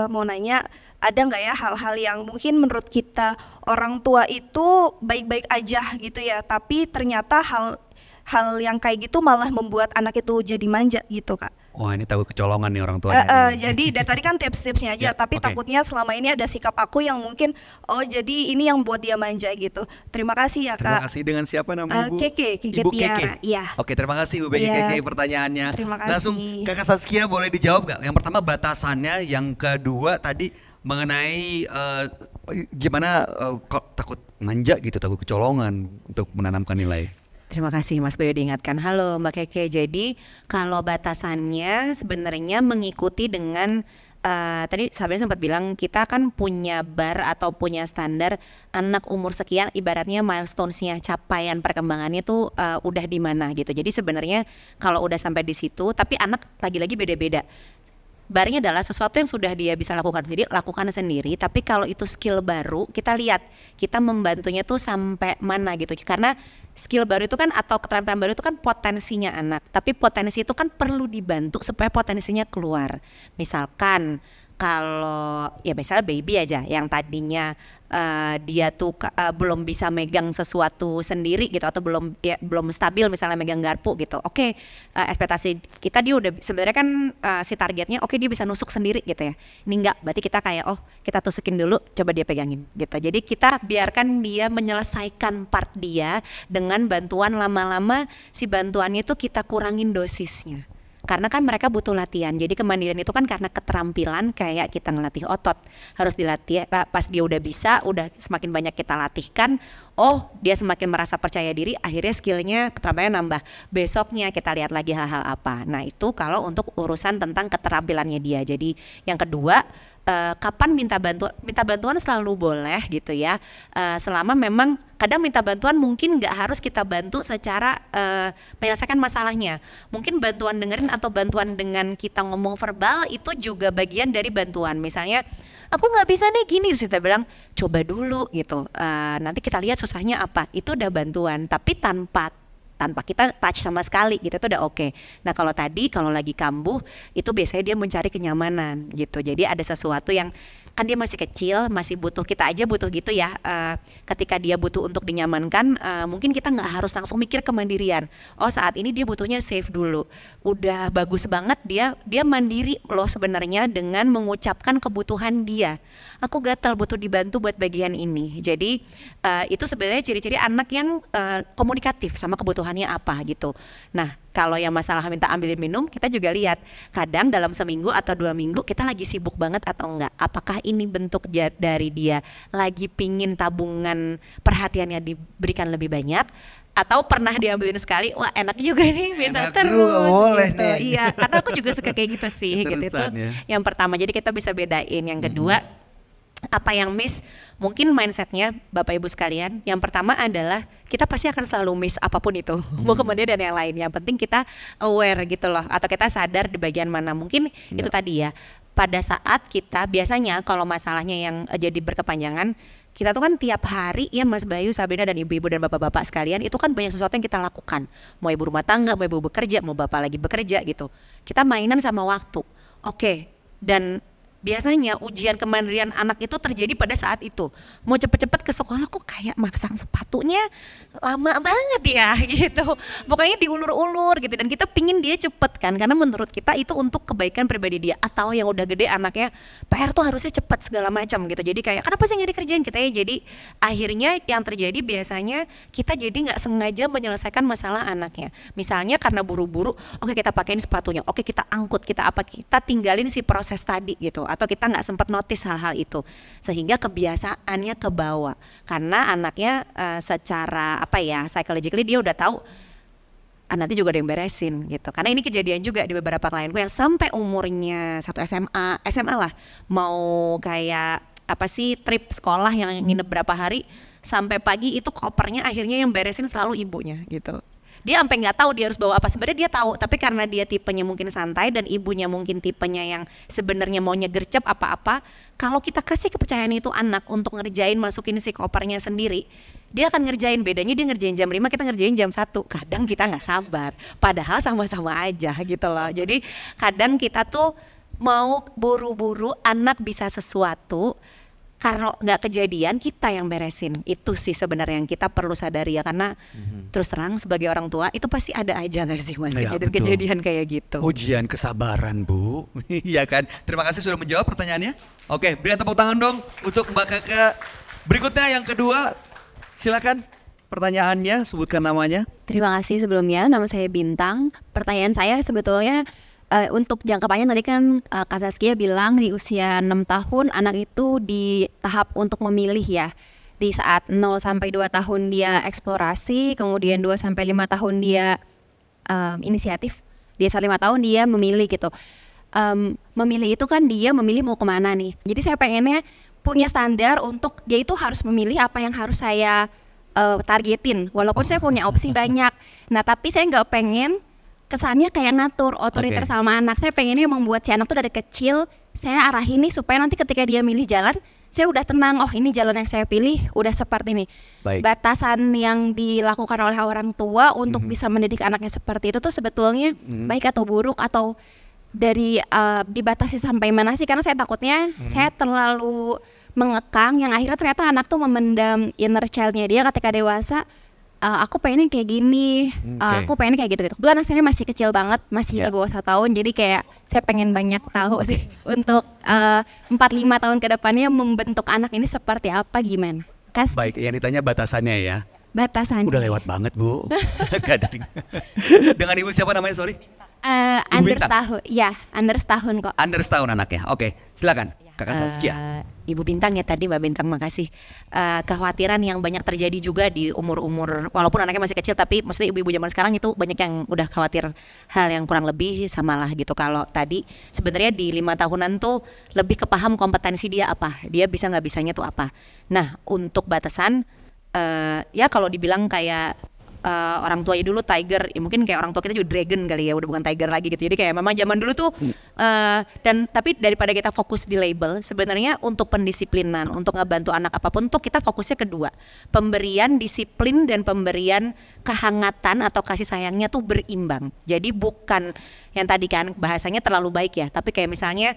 mau nanya, ada nggak ya hal-hal yang mungkin menurut kita orang tua itu baik-baik aja gitu ya, tapi ternyata hal yang kayak gitu malah membuat anak itu jadi manja gitu Kak. Wah ini tahu kecolongan nih orang tuanya. Jadi dari tadi kan tips-tipsnya aja, tapi takutnya selama ini ada sikap aku yang mungkin, jadi ini yang buat dia manja gitu. Terima kasih ya Kak. Terima kasih. Dengan siapa nama Ibu? Keke Ibu Tiara. Iya. Oke, terima kasih Bu Becky Keke pertanyaannya. Terima kasih. Langsung Kakak Saskia boleh dijawab gak? Yang pertama batasannya, yang kedua tadi mengenai gimana kok takut manja gitu, takut kecolongan untuk menanamkan nilai. Terima kasih Mas Bayu diingatkan. Halo Mbak Keke. Jadi kalau batasannya sebenarnya mengikuti dengan tadi Sabrina sempat bilang kita kan punya bar atau punya standar anak umur sekian, ibaratnya milestones-nya, capaian perkembangannya tuh udah di mana gitu. Jadi sebenarnya kalau udah sampai di situ, tapi anak lagi-lagi beda-beda. Barnya adalah sesuatu yang sudah dia bisa lakukan sendiri, lakukan sendiri. Tapi kalau itu skill baru, kita lihat kita membantunya tuh sampai mana gitu. Karena skill baru itu kan, atau keterampilan baru itu kan potensinya anak. Tapi potensi itu kan perlu dibantu supaya potensinya keluar. Misalkan kalau ya misalnya baby aja yang tadinya dia tuh belum bisa megang sesuatu sendiri gitu, atau belum stabil misalnya megang garpu gitu. Oke, ekspektasi kita dia udah sebenarnya kan si targetnya dia bisa nusuk sendiri gitu ya. Ini enggak, berarti kita kayak kita tusukin dulu, coba dia pegangin gitu. Jadi kita biarkan dia menyelesaikan part dia dengan bantuan, lama-lama si bantuannya itu kita kurangin dosisnya. Karena kan mereka butuh latihan. Jadi kemandirian itu kan karena keterampilan, kayak kita ngelatih otot. Harus dilatih, pas dia udah bisa, udah semakin banyak kita latihkan, dia semakin merasa percaya diri, akhirnya skillnya, keterampilannya nambah. Besoknya kita lihat lagi hal-hal apa. Nah itu kalau untuk urusan tentang keterampilannya dia. Jadi yang kedua, kapan minta bantuan selalu boleh gitu ya, selama memang kadang minta bantuan mungkin nggak harus kita bantu secara menyelesaikan masalahnya. Mungkin bantuan dengerin atau bantuan dengan kita ngomong verbal itu juga bagian dari bantuan. Misalnya aku nggak bisa nih gini, terus kita bilang coba dulu gitu, nanti kita lihat susahnya apa, itu udah bantuan. Tapi tanpa kita touch sama sekali gitu, itu udah oke. Nah kalau lagi kambuh itu biasanya dia mencari kenyamanan gitu. Jadi ada sesuatu yang kan dia masih kecil, masih butuh, kita aja butuh gitu ya, ketika dia butuh untuk dinyamankan, mungkin kita nggak harus langsung mikir kemandirian. Oh saat ini dia butuhnya safe dulu, udah bagus banget dia mandiri loh sebenarnya dengan mengucapkan kebutuhan dia. Aku gatal butuh dibantu buat bagian ini. Jadi itu sebenarnya ciri-ciri anak yang komunikatif sama kebutuhannya apa gitu. Nah kalau yang masalah minta ambilin minum, kita juga lihat kadang dalam seminggu atau 2 minggu kita lagi sibuk banget atau enggak. Apakah ini bentuk dari dia lagi pingin tabungan perhatiannya diberikan lebih banyak, atau pernah diambilin sekali, wah enak juga nih minta Enak terus juga, boleh gitu. nih. Iya, karena aku juga suka kayak gitu sih gitu. Itu Keterusan ya. yang pertama, jadi kita bisa bedain. Yang kedua, apa yang miss, mungkin mindsetnya Bapak Ibu sekalian, yang pertama adalah kita pasti akan selalu miss apapun itu, mau kemudian dan yang lain, yang penting kita aware gitu loh, atau kita sadar di bagian mana. Mungkin itu tadi ya, pada saat kita biasanya kalau masalahnya yang jadi berkepanjangan, kita tuh kan tiap hari ya Mas Bayu, Sabrina dan ibu-ibu dan bapak-bapak sekalian, itu kan banyak sesuatu yang kita lakukan, mau ibu rumah tangga, mau ibu bekerja, mau bapak lagi bekerja gitu, kita mainan sama waktu. Oke, dan biasanya ujian kemandirian anak itu terjadi pada saat itu. Mau cepet-cepet ke sekolah kok kayak masang sepatunya lama banget ya gitu. Pokoknya diulur-ulur gitu, dan kita pingin dia cepet kan, karena menurut kita itu untuk kebaikan pribadi dia. Atau yang udah gede anaknya, PR tuh harusnya cepet segala macam gitu. Jadi kayak kenapa sih nggak dikerjain kita ya. Jadi akhirnya yang terjadi biasanya kita jadi nggak sengaja menyelesaikan masalah anaknya. Misalnya karena buru-buru, oke kita pakein sepatunya, oke kita angkut, kita tinggalin si proses tadi gitu. Atau kita nggak sempat notice hal-hal itu, sehingga kebiasaannya ke bawah karena anaknya secara psychologically dia udah tahu nanti juga ada yang beresin gitu. Karena ini kejadian juga di beberapa klienku yang sampai umurnya 1 SMA lah, mau kayak trip sekolah yang nginep berapa hari, sampai pagi itu kopernya akhirnya yang beresin selalu ibunya gitu. Dia sampai nggak tahu dia harus bawa apa. Sebenarnya dia tahu, tapi karena dia tipenya mungkin santai dan ibunya mungkin tipenya yang sebenarnya maunya gercep apa-apa, kalau kita kasih kepercayaan itu anak untuk ngerjain, masukin si kopernya sendiri, dia akan ngerjain. Bedanya dia ngerjain jam 5, kita ngerjain jam 1. Kadang kita nggak sabar, padahal sama-sama aja gitu loh. Jadi kadang kita tuh mau buru-buru anak bisa sesuatu, kalau nggak kejadian kita yang beresin. Itu sih sebenarnya yang kita perlu sadari ya, karena terus terang sebagai orang tua itu pasti ada aja nggak sih Mas kejadian kayak gitu. Ujian kesabaran Bu. Iya kan. Terima kasih sudah menjawab pertanyaannya. Oke, berikan tepuk tangan dong untuk Mbak Kakak. Berikutnya yang kedua, silakan pertanyaannya, sebutkan namanya. Terima kasih sebelumnya, nama saya Bintang. Pertanyaan saya sebetulnya untuk jangka panjang, tadi kan Kak Saskia bilang di usia 6 tahun anak itu di tahap untuk memilih ya. Di saat 0 sampai 2 tahun dia eksplorasi, kemudian 2 sampai 5 tahun dia inisiatif. Di saat 5 tahun dia memilih gitu. Memilih itu kan dia memilih mau kemana nih. Jadi saya pengennya punya standar untuk dia itu harus memilih apa yang harus saya targetin. Walaupun saya punya opsi banyak. Nah tapi saya nggak pengen kesannya kayak ngatur otoriter sama anak. Saya pengennya membuat si anak tuh dari kecil saya arahin nih supaya nanti ketika dia milih jalan, saya udah tenang, oh ini jalan yang saya pilih udah seperti ini. Batasan yang dilakukan oleh orang tua untuk bisa mendidik anaknya seperti itu tuh sebetulnya baik atau buruk, atau dari dibatasi sampai mana sih? Karena saya takutnya saya terlalu mengekang yang akhirnya ternyata anak tuh memendam inner child-nya dia ketika dewasa. Aku pengennya kayak gini, aku pengennya kayak gitu-gitu. Kebetulan anak saya masih kecil banget, masih bawah 1 tahun, jadi kayak saya pengen banyak tahu sih untuk 4-5 tahun ke depannya membentuk anak ini seperti apa, gimana? Baik, yang ditanya batasannya ya. Batasannya. Udah lewat banget Bu. Dengan ibu siapa namanya, sorry? Under setahun, ya under setahun kok. Under setahun anaknya, oke silakan Kakak Saskia. Ibu Bintang ya tadi, Mbak Bintang, makasih. Kekhawatiran yang banyak terjadi juga di umur-umur, walaupun anaknya masih kecil, tapi maksudnya ibu-ibu zaman sekarang itu banyak yang udah khawatir hal yang kurang lebih samalah gitu. Kalau tadi sebenarnya di 5 tahunan tuh lebih ke paham kompetensi dia apa, dia bisa nggak bisanya tuh apa. Nah untuk batasan ya kalau dibilang kayak orang tuanya dulu tiger, ya mungkin kayak orang tua kita juga dragon kali ya, udah bukan tiger lagi gitu. Jadi kayak memang zaman dulu tuh dan tapi daripada kita fokus di label, sebenarnya untuk pendisiplinan, untuk ngebantu anak apapun tuh kita fokusnya kedua, pemberian disiplin dan pemberian kehangatan atau kasih sayangnya tuh berimbang. Jadi bukan yang tadi kan bahasanya terlalu baik ya, tapi kayak misalnya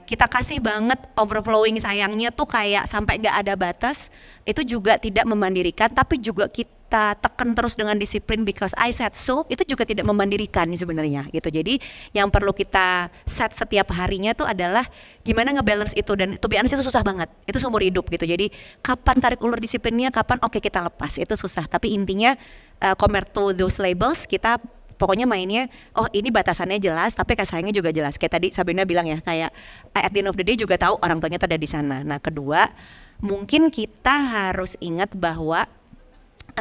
kita kasih banget overflowing sayangnya tuh kayak sampai gak ada batas, itu juga tidak memandirikan. Tapi juga kita tekan terus dengan disiplin because I said so, itu juga tidak memandirikan sebenarnya gitu. Jadi yang perlu kita set setiap harinya tuh adalah gimana ngebalance itu, dan to be honest itu susah banget, itu seumur hidup gitu. Jadi kapan tarik ulur disiplinnya, kapan oke kita lepas, itu susah. Tapi intinya compare to those labels, kita pokoknya mainnya, oh ini batasannya jelas, tapi kasih sayangnya juga jelas. Kayak tadi Sabrina bilang ya, kayak at the end of the day juga tahu orang tuanya tuh ada di sana. Nah kedua, mungkin kita harus ingat bahwa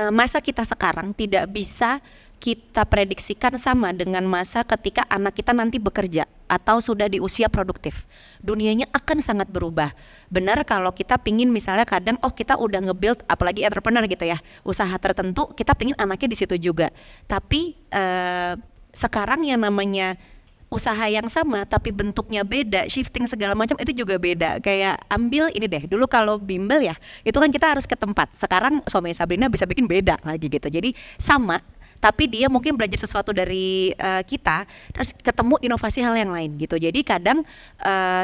masa kita sekarang tidak bisa kita prediksikan sama dengan masa ketika anak kita nanti bekerja atau sudah di usia produktif. Dunianya akan sangat berubah. Benar kalau kita pingin misalnya kadang kita udah nge-build, apalagi entrepreneur gitu ya, usaha tertentu, kita pingin anaknya di situ juga. Tapi sekarang yang namanya usaha yang sama tapi bentuknya beda, shifting segala macam itu juga beda. Kayak ambil ini deh, dulu kalau bimbel ya, itu kan kita harus ke tempat. Sekarang suami Sabrina bisa bikin beda lagi gitu. Jadi sama, tapi dia mungkin belajar sesuatu dari kita, terus ketemu inovasi hal yang lain gitu. Jadi kadang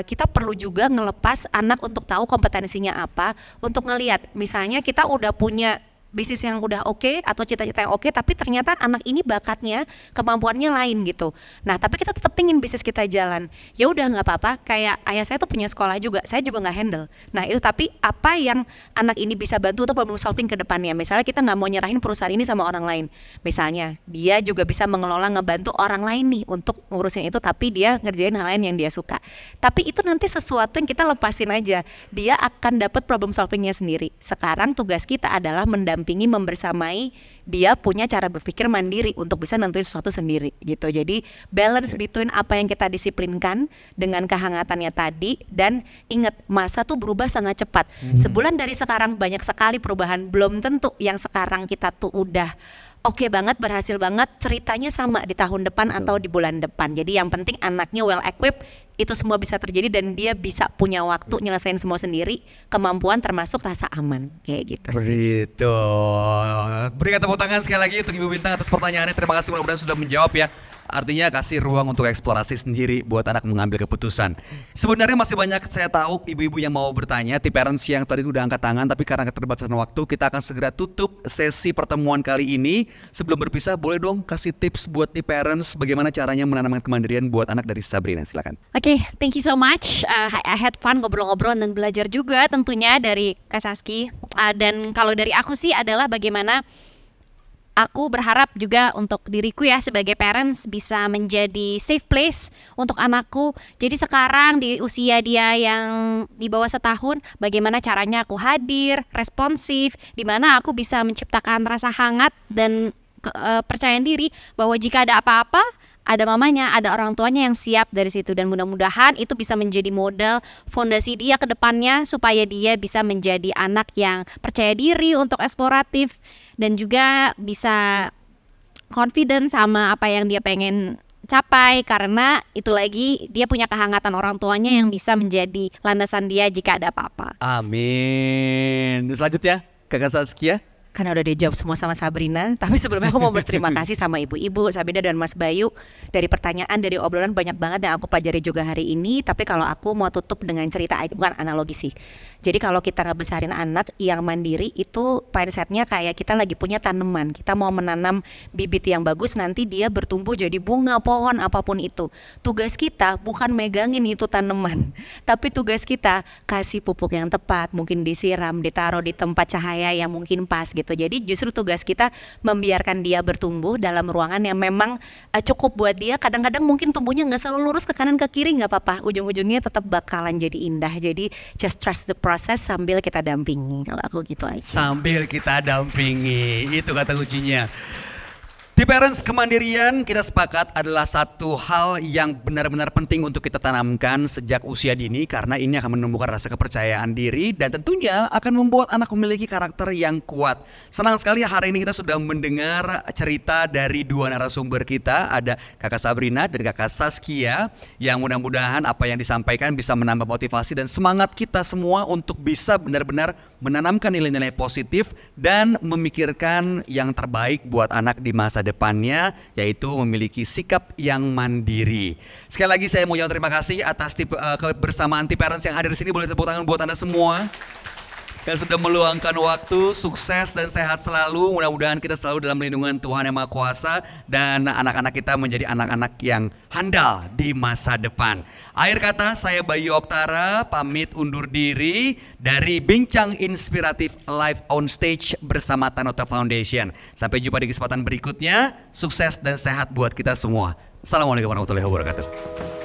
kita perlu juga ngelepas anak untuk tahu kompetensinya apa, untuk ngelihat misalnya kita udah punya bisnis yang udah oke atau cita-cita yang oke, tapi ternyata anak ini bakatnya, kemampuannya lain gitu. Nah tapi kita tetap pingin bisnis kita jalan, ya udah nggak apa-apa. Kayak ayah saya tuh punya sekolah juga, saya juga nggak handle. Nah itu, tapi apa yang anak ini bisa bantu untuk problem solving ke depannya. Misalnya kita nggak mau nyerahin perusahaan ini sama orang lain, misalnya dia juga bisa mengelola, ngebantu orang lain nih untuk ngurusin itu, tapi dia ngerjain hal lain yang dia suka. Tapi itu nanti sesuatu yang kita lepasin aja, dia akan dapat problem solvingnya sendiri. Sekarang tugas kita adalah mendampingi, membersamai dia punya cara berpikir mandiri untuk bisa nentuin sesuatu sendiri gitu. Jadi balance between apa yang kita disiplinkan dengan kehangatannya tadi, dan ingat masa tuh berubah sangat cepat. Sebulan dari sekarang banyak sekali perubahan, belum tentu yang sekarang kita tuh udah oke banget, berhasil banget, ceritanya sama di tahun depan atau di bulan depan. Jadi yang penting anaknya well equipped, itu semua bisa terjadi dan dia bisa punya waktu nyelesain semua sendiri, kemampuan termasuk rasa aman, kayak gitu sih. Begitu. Berikan tepuk tangan sekali lagi untuk Ibu Bintang atas pertanyaannya. Terima kasih, mudah-mudahan sudah menjawab ya. Artinya kasih ruang untuk eksplorasi sendiri buat anak mengambil keputusan. Sebenarnya masih banyak saya tahu ibu-ibu yang mau bertanya, T-Parents yang tadi udah angkat tangan, tapi karena keterbatasan waktu kita akan segera tutup sesi pertemuan kali ini. Sebelum berpisah, boleh dong kasih tips buat T-Parents bagaimana caranya menanamkan kemandirian buat anak dari Sabrina, silakan. Oke, thank you so much. I had fun ngobrol-ngobrol dan belajar juga tentunya dari Kak Saski. Dan kalau dari aku sih adalah bagaimana aku berharap juga untuk diriku ya sebagai parents bisa menjadi safe place untuk anakku. Jadi sekarang di usia dia yang di bawah setahun, bagaimana caranya aku hadir, responsif, di mana aku bisa menciptakan rasa hangat dan percaya diri bahwa jika ada apa-apa, ada mamanya, ada orang tuanya yang siap dari situ. Dan mudah-mudahan itu bisa menjadi modal fondasi dia ke depannya supaya dia bisa menjadi anak yang percaya diri untuk eksploratif dan juga bisa confident sama apa yang dia pengen capai, karena itu lagi dia punya kehangatan orang tuanya yang bisa menjadi landasan dia jika ada apa-apa. Amin. Selanjutnya Kakak Saskia. Karena udah dijawab semua sama Sabrina, tapi sebelumnya aku mau berterima kasih sama ibu-ibu, Sabrina dan Mas Bayu. Dari pertanyaan, dari obrolan banyak banget yang aku pelajari juga hari ini. Tapi kalau aku mau tutup dengan cerita, bukan analogi sih. Jadi kalau kita ngebesarin anak yang mandiri, itu mindsetnya kayak kita lagi punya tanaman. Kita mau menanam bibit yang bagus, nanti dia bertumbuh jadi bunga, pohon, apapun itu. Tugas kita bukan megangin itu tanaman, tapi tugas kita kasih pupuk yang tepat, mungkin disiram, ditaruh di tempat cahaya yang mungkin pas gitu. Jadi justru tugas kita membiarkan dia bertumbuh dalam ruangan yang memang cukup buat dia. Kadang-kadang mungkin tumbuhnya nggak selalu lurus ke kanan ke kiri, nggak apa-apa. Ujung-ujungnya tetap bakalan jadi indah. Jadi just trust the process sambil kita dampingi. Kalau aku gitu aja. Sambil kita dampingi, itu kata kuncinya. T-Parents, kemandirian kita sepakat adalah satu hal yang benar-benar penting untuk kita tanamkan sejak usia dini karena ini akan menumbuhkan rasa kepercayaan diri dan tentunya akan membuat anak memiliki karakter yang kuat. Senang sekali hari ini kita sudah mendengar cerita dari dua narasumber kita, ada Kakak Sabrina dan Kakak Saskia, yang mudah-mudahan apa yang disampaikan bisa menambah motivasi dan semangat kita semua untuk bisa benar-benar menanamkan nilai-nilai positif dan memikirkan yang terbaik buat anak di masa depannya, yaitu memiliki sikap yang mandiri. Sekali lagi saya mau terima kasih atas kebersamaan T-Parents yang hadir di sini. Boleh tepuk tangan buat Anda semua yang sudah meluangkan waktu. Sukses dan sehat selalu. Mudah-mudahan kita selalu dalam lindungan Tuhan Yang Maha Kuasa dan anak-anak kita menjadi anak-anak yang handal di masa depan. Akhir kata, saya Bayu Oktara pamit undur diri dari Bincang Inspiratif Live on Stage bersama Tanota Foundation. Sampai jumpa di kesempatan berikutnya. Sukses dan sehat buat kita semua. Assalamualaikum warahmatullahi wabarakatuh.